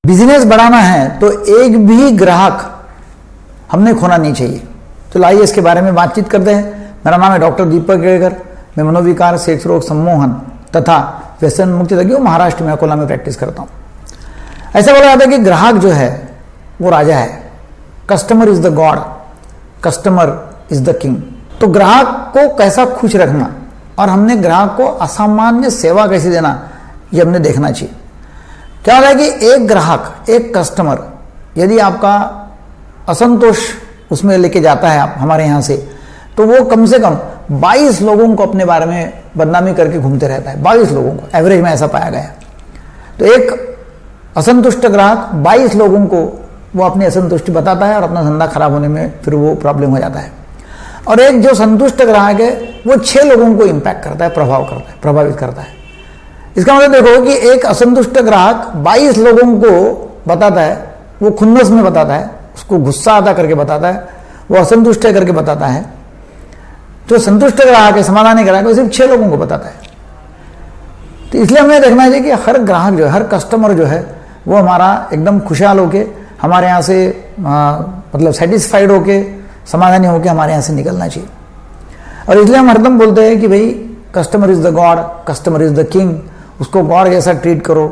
Business बढ़ाना है तो एक भी ग्राहक हमने खोना नहीं चाहिए। तो आइए इसके बारे में बातचीत करते हैं। मेरा नाम है डॉक्टर दीपक केड़कर। मैं मनोविकार, सेक्स रोग, सम्मोहन तथा व्यसन मुक्ति तज्ञ महाराष्ट्र में अकोला में प्रैक्टिस करता हूँ। ऐसा बोला जाता है कि ग्राहक जो है वो राजा है। Customer is the God, customer is the king. तो ग्राहक को कैसा खुश रखना और हमने ग्राहक को असामान्य सेवा कैसे देना, ये हमने देखना चाहिए। क्या होता है कि एक ग्राहक, एक कस्टमर यदि आपका असंतोष उसमें लेके जाता है आप हमारे यहाँ से, तो वो कम से कम 22 लोगों को अपने बारे में बदनामी करके घूमते रहता है। 22 लोगों को एवरेज में ऐसा पाया गया है। तो एक असंतुष्ट ग्राहक 22 लोगों को वो अपनी असंतुष्टि बताता है और अपना धंधा खराब होने में फिर वो प्रॉब्लम हो जाता है। और एक जो संतुष्ट ग्राहक है वो 6 लोगों को इंपैक्ट करता है, प्रभावित करता है। इसका मतलब देखो कि एक असंतुष्ट ग्राहक 22 लोगों को बताता है, वो खुन्नस में बताता है, उसको गुस्सा आता करके बताता है, वो असंतुष्ट है करके बताता है। जो संतुष्ट ग्राहक है, समाधानी ग्राहक, वो सिर्फ 6 लोगों को बताता है। तो इसलिए हमें देखना चाहिए कि हर ग्राहक जो है, हर कस्टमर जो है, वो हमारा एकदम खुशहाल होके हमारे यहाँ से मतलब सेटिस्फाइड होके, समाधानी होके हमारे यहाँ से निकलना चाहिए। और इसलिए हम हरदम बोलते हैं कि भाई customer is the God, customer is the king. उसको गॉड जैसा ट्रीट करो,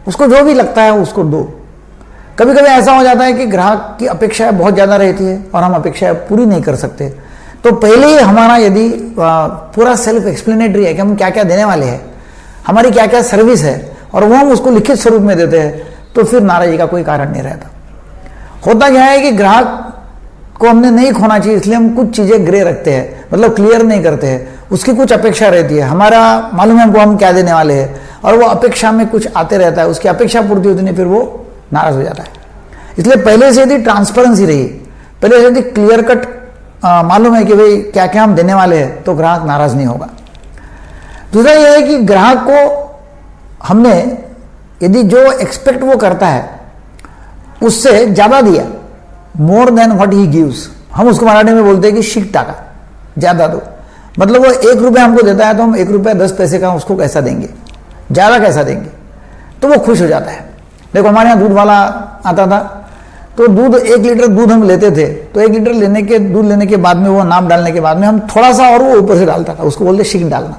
उसको जो भी लगता है उसको दो। कभी कभी ऐसा हो जाता है कि ग्राहक की अपेक्षाएं बहुत ज़्यादा रहती है और हम अपेक्षाएं पूरी नहीं कर सकते। तो पहले ही हमारा यदि पूरा सेल्फ एक्सप्लेनेटरी है कि हम क्या क्या देने वाले हैं, हमारी क्या क्या सर्विस है, और वो हम उसको लिखित स्वरूप में देते हैं, तो फिर नाराजगी का कोई कारण नहीं रहता। होता क्या है कि ग्राहक को हमने नहीं खोना चाहिए, इसलिए हम कुछ चीज़ें ग्रे रखते हैं, मतलब क्लियर नहीं करते हैं। उसकी कुछ अपेक्षा रहती है, हमारा मालूम है हमको हम क्या देने वाले हैं, और वो अपेक्षा में कुछ आते रहता है, उसकी अपेक्षा पूर्ति होती नहीं, फिर वो नाराज हो जाता है। इसलिए पहले से यदि ट्रांसपेरेंसी रही, पहले से यदि क्लियर कट मालूम है कि भाई क्या क्या हम देने वाले हैं, तो ग्राहक नाराज नहीं होगा। दूसरा यह है कि ग्राहक को हमने यदि जो एक्सपेक्ट वो करता है उससे ज्यादा दिया, मोर देन व्हाट ही गिव्स, हम उसको मराठी में बोलते हैं कि शीक टाका, ज्यादा दो। मतलब वो 1 रुपया हमको देता है तो हम 1 रुपया 10 पैसे का उसको कैसा देंगे, ज्यादा कैसा देंगे, तो वो खुश हो जाता है। देखो हमारे यहाँ दूध वाला आता था, तो दूध 1 लीटर दूध हम लेते थे, तो 1 लीटर दूध लेने के बाद में वो नाप डालने के बाद में हम थोड़ा सा और वो ऊपर से डालता था, उसको बोलते शीक डालना।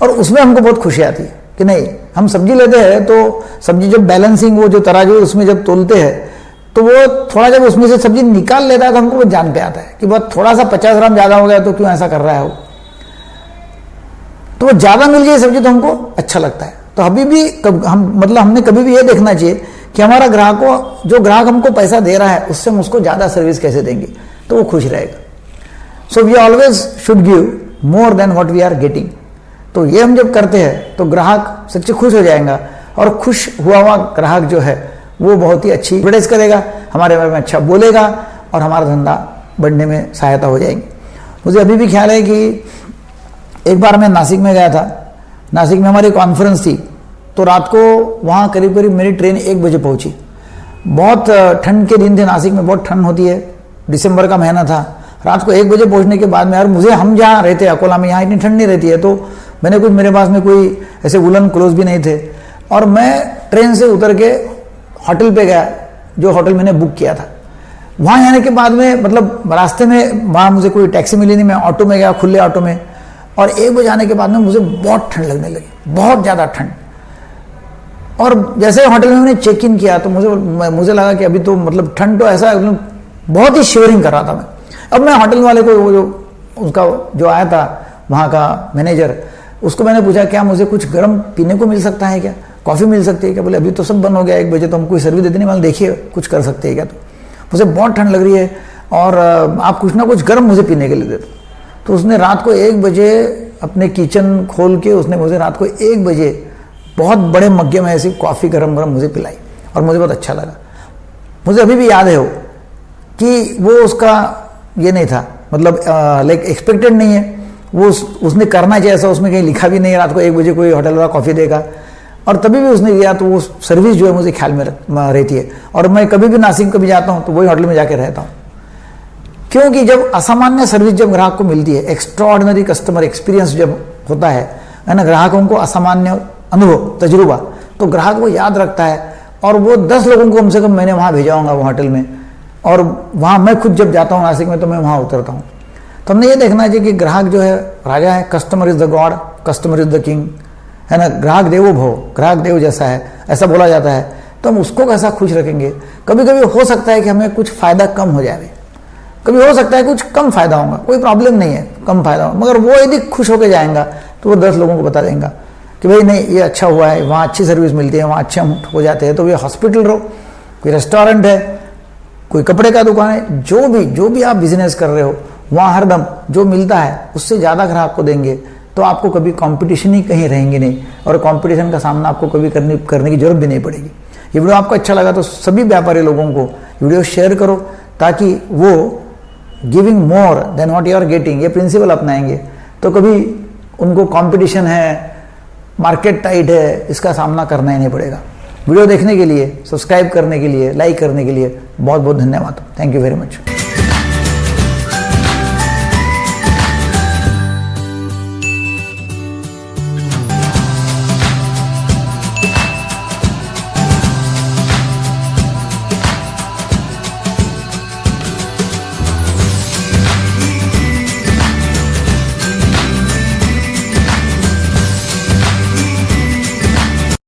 और उसमें हमको बहुत खुशी आती है कि नहीं, हम सब्जी लेते हैं तो सब्जी जब बैलेंसिंग, वो जो तराजू उसमें जब तोलते हैं, तो वो थोड़ा जब उसमें से सब्जी निकाल लेता है तो हमको वो जान पे आता है कि बहुत थोड़ा सा 50 ग्राम ज्यादा हो गया तो क्यों ऐसा कर रहा है वो। तो वो ज्यादा मिल गई सब्जी तो हमको अच्छा लगता है। तो अभी भी हमने कभी भी ये देखना चाहिए कि हमारा ग्राहक को, जो ग्राहक हमको पैसा दे रहा है, उससे हम उसको ज्यादा सर्विस कैसे देंगे तो वो खुश रहेगा। So we always should give more than what we are getting. तो ये हम जब करते हैं तो ग्राहक सच्चे खुश हो जाएगा, और खुश हुआ ग्राहक जो है वो बहुत ही अच्छी एडवर्टाइज करेगा, हमारे बारे में अच्छा बोलेगा, और हमारा धंधा बढ़ने में सहायता हो जाएगी। मुझे अभी भी ख्याल है कि एक बार मैं नासिक में गया था। नासिक में हमारी कॉन्फ्रेंस थी, तो रात को वहाँ करीब करीब मेरी ट्रेन 1 बजे पहुंची। बहुत ठंड के दिन थे, नासिक में बहुत ठंड होती है, दिसंबर का महीना था। रात को 1 बजे पहुंचने के बाद में, यार मुझे, हम जहाँ रहते हैं अकोला में, यहाँ इतनी ठंड नहीं रहती है, तो मैंने कुछ, मेरे पास में कोई ऐसे वुलन क्लोथ भी नहीं थे, और मैं ट्रेन से उतर के होटल पे गया, जो होटल मैंने बुक किया था। वहाँ जाने के बाद में, मतलब रास्ते में वहाँ मुझे कोई टैक्सी मिली नहीं, मैं ऑटो में गया, खुले ऑटो में, और 1 बजे आने के बाद में मुझे बहुत ठंड लगने लगी, बहुत ज़्यादा ठंड। और जैसे होटल में मैंने चेक इन किया तो मुझे लगा कि अभी तो मतलब ठंड तो ऐसा बहुत ही शिवरिंग कर रहा था मैं। अब मैं होटल वाले को, वो जो उसका जो आया था वहाँ का मैनेजर, उसको मैंने पूछा क्या मुझे कुछ गर्म पीने को मिल सकता है क्या, कॉफ़ी मिल सकती है क्या? बोले अभी तो सब बंद हो गया, 1 बजे तो हम कोई सर्विस देते नहीं, मतलब देखिए कुछ कर सकते हैं क्या? तो मुझे बहुत ठंड लग रही है और आप कुछ ना कुछ गर्म मुझे पीने के लिए दे दो। तो उसने रात को 1 बजे अपने किचन खोल के उसने मुझे रात को 1 बजे बहुत बड़े मग्गे में ऐसी कॉफ़ी गरम गरम मुझे पिलाई, और मुझे बहुत अच्छा लगा। मुझे अभी भी याद है वो कि वो उसका ये नहीं था, मतलब लाइक एक्सपेक्टेड नहीं है वो, उसने करना चाहिए ऐसा, उसमें कहीं लिखा भी नहीं है रात को 1 बजे कोई होटल वाला कॉफ़ी देगा, और तभी भी उसने दिया। तो वो सर्विस जो है मुझे ख्याल में रहती है, और मैं कभी भी नासिक कभी जाता हूँ तो वही होटल में जाके रहता हूँ। क्योंकि जब असामान्य सर्विस जब ग्राहक को मिलती है, एक्स्ट्राऑर्डिनरी कस्टमर एक्सपीरियंस जब होता है ना, ग्राहकों को असामान्य अनुभव, तजुर्बा, तो ग्राहक वो याद रखता है और वो 10 लोगों को कम से कम मैंने वहाँ भेजाऊंगा वो होटल में, और वहाँ मैं खुद जब जाता हूँ नासिक में तो मैं वहाँ उतरता हूँ। तो हमने ये देखना चाहिए कि ग्राहक जो है राजा है, customer is the God, customer is the king, है ना। ग्राहक देवो भव, ग्राहक देव जैसा है, ऐसा बोला जाता है। तो हम उसको कैसा खुश रखेंगे। कभी कभी हो सकता है कि हमें कुछ फायदा कम हो जाए, कभी हो सकता है कुछ कम फायदा होगा, कोई प्रॉब्लम नहीं है, कम फायदा होगा, मगर वो यदि खुश होकर जाएगा तो वो 10 लोगों को बता देगा कि भाई नहीं ये अच्छा हुआ है, वहाँ अच्छी सर्विस मिलती है, वहाँ अच्छे हम हो जाते हैं। तो ये हॉस्पिटल रहो, कोई रेस्टोरेंट है, कोई कपड़े का दुकान है, जो भी आप बिजनेस कर रहे हो, वहाँ हरदम जो मिलता है उससे ज़्यादा ग्राहक को देंगे तो आपको कभी कंपटीशन ही कहीं रहेंगे नहीं, और कंपटीशन का सामना आपको कभी करने की जरूरत भी नहीं पड़ेगी। ये वीडियो आपको अच्छा लगा तो सभी व्यापारी लोगों को वीडियो शेयर करो, ताकि वो giving more than what you are getting ये प्रिंसिपल अपनाएंगे, तो कभी उनको कंपटीशन है, मार्केट टाइट है, इसका सामना करना ही नहीं पड़ेगा। वीडियो देखने के लिए, सब्सक्राइब करने के लिए, लाइक करने के लिए बहुत बहुत धन्यवाद। Thank you very much.